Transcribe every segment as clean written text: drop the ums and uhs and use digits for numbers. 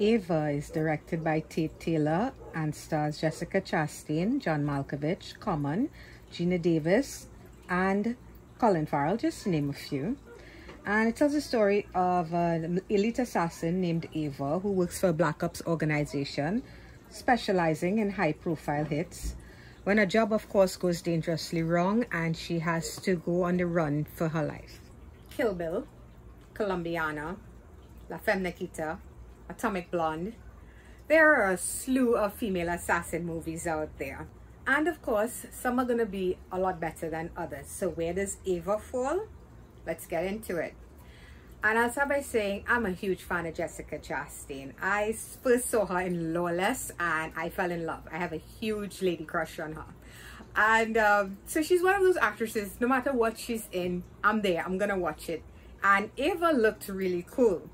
Ava is directed by Tate Taylor and stars Jessica Chastain, John Malkovich, Common, Gina Davis, and Colin Farrell, just to name a few. And it tells the story of an elite assassin named Ava who works for a Black Ops organization specializing in high-profile hits, when her job, of course, goes dangerously wrong and she has to go on the run for her life. Kill Bill, Colombiana, La Femme Nikita, Atomic Blonde. There are a slew of female assassin movies out there. And of course, some are going to be a lot better than others. So where does Ava fall? Let's get into it. And I'll start by saying I'm a huge fan of Jessica Chastain. I first saw her in Lawless and I fell in love. I have a huge lady crush on her. And so she's one of those actresses, no matter what she's in, I'm there, I'm gonna watch it. And Ava looked really cool.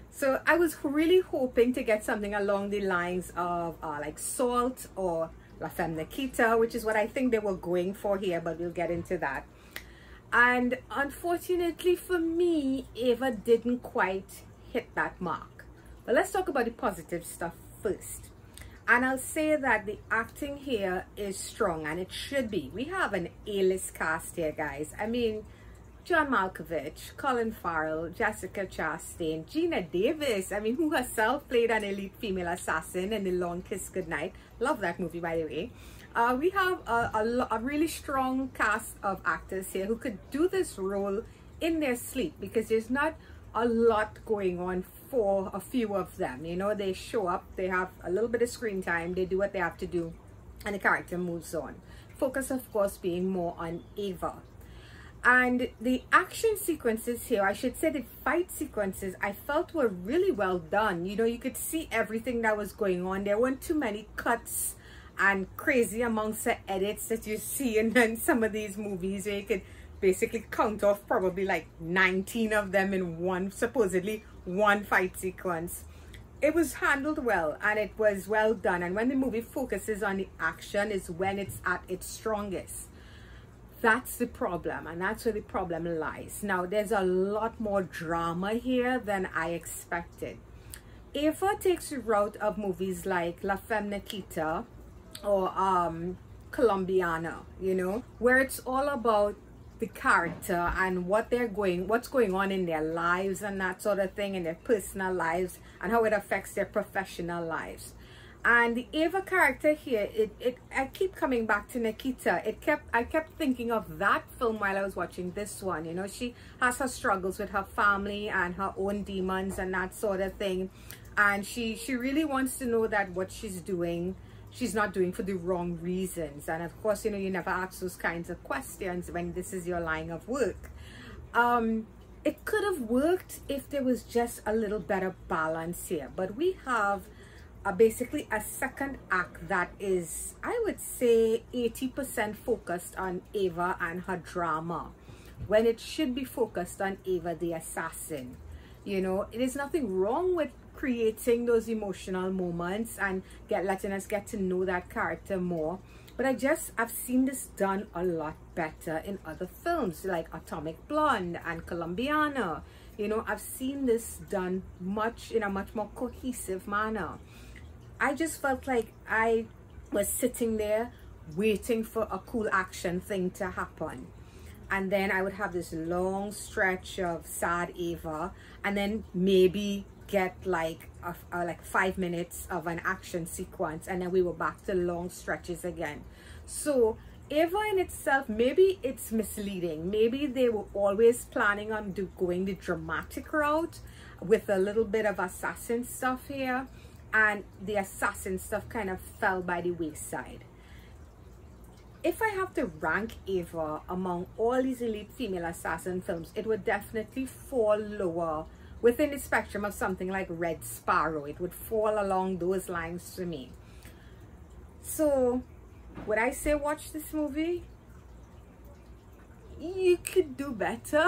So I was really hoping to get something along the lines of like Salt or La Femme Nikita, which is what I think they were going for here, but we'll get into that. And unfortunately for me, Ava didn't quite hit that mark. But let's talk about the positive stuff first. And I'll say that the acting here is strong, and it should be. We have an A-list cast here, guys. I mean, John Malkovich, Colin Farrell, Jessica Chastain, Gina Davis, I mean, who herself played an elite female assassin in The Long Kiss Goodnight. Love that movie, by the way. We have a really strong cast of actors here who could do this role in their sleep, because there's not a lot going on for a few of them. You know, they show up, they have a little bit of screen time, they do what they have to do, and the character moves on. Focus, of course, being more on Ava. And the action sequences here, I should say the fight sequences, I felt were really well done. You know, you could see everything that was going on. There weren't too many cuts and crazy amounts of edits that you see in some of these movies, where you could basically count off probably like 19 of them in one, supposedly one fight sequence. It was handled well and it was well done. And when the movie focuses on the action is when it's at its strongest. That's the problem, and that's where the problem lies. Now, there's a lot more drama here than I expected. Ava takes the route of movies like La Femme Nikita or Colombiana, you know, where it's all about the character and what's going on in their lives and that sort of thing, in their personal lives, and how it affects their professional lives. And the Ava character here, I keep coming back to Nikita. I kept thinking of that film while I was watching this one. You know, she has her struggles with her family and her own demons and that sort of thing, and she really wants to know that what she's doing, she's not doing for the wrong reasons. And of course, you know, you never ask those kinds of questions when this is your line of work. It could have worked if there was just a little better balance here, but we have basically a second act that is, I would say, 80% focused on Ava and her drama, when it should be focused on Ava the assassin. You know, there's nothing wrong with creating those emotional moments and letting us get to know that character more, but I've seen this done a lot better in other films like Atomic Blonde and Colombiana. You know, I've seen this done in a much more cohesive manner. I just felt like I was sitting there waiting for a cool action thing to happen, and then I would have this long stretch of sad Ava, and then maybe get like 5 minutes of an action sequence, and then we were back to long stretches again. So Ava in itself, maybe it's misleading. Maybe they were always planning on going the dramatic route with a little bit of assassin stuff here, and the assassin stuff kind of fell by the wayside. If I have to rank Ava among all these elite female assassin films, it would definitely fall lower within the spectrum of something like Red Sparrow. It would fall along those lines for me. So would I say watch this movie? You could do better.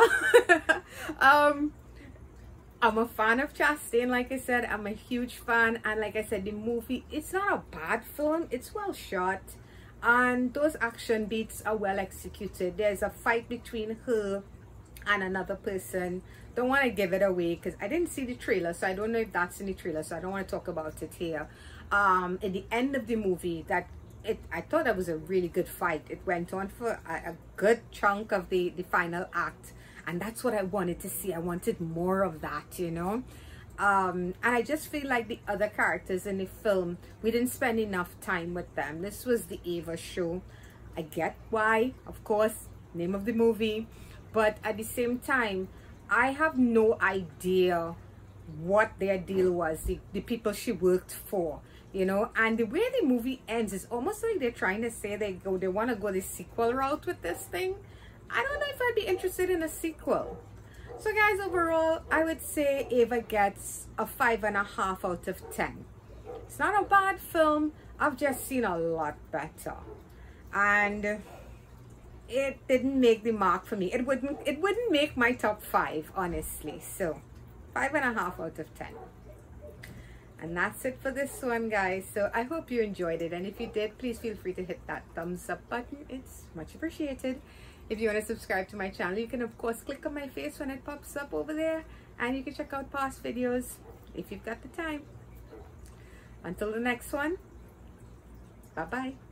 I'm a fan of Chastain, like I said. I'm a huge fan, and like I said, the movie, it's not a bad film. It's well shot, and those action beats are well executed. There's a fight between her and another person. Don't want to give it away because I didn't see the trailer, so I don't know if that's in the trailer, so I don't want to talk about it here. At the end of the movie, I thought that was a really good fight. It went on for a good chunk of the final act, and that's what I wanted to see. I wanted more of that, you know. And I just feel like the other characters in the film, we didn't spend enough time with them. This was the Ava show. I get why, of course, name of the movie, but at the same time, I have no idea what their deal was, the people she worked for, you know. And the way the movie ends is almost like they're trying to say they want to go the sequel route with this thing. I don't know if I'd be interested in a sequel. So guys, overall, I would say Ava gets a 5.5 out of 10. It's not a bad film. I've just seen a lot better, and it didn't make the mark for me. It wouldn't make my top 5, honestly. So 5.5 out of 10. And that's it for this one, guys. So I hope you enjoyed it, and if you did, please feel free to hit that thumbs up button. It's much appreciated. If you want to subscribe to my channel, you can of course click on my face when it pops up over there, and you can check out past videos if you've got the time. Until the next one, bye bye.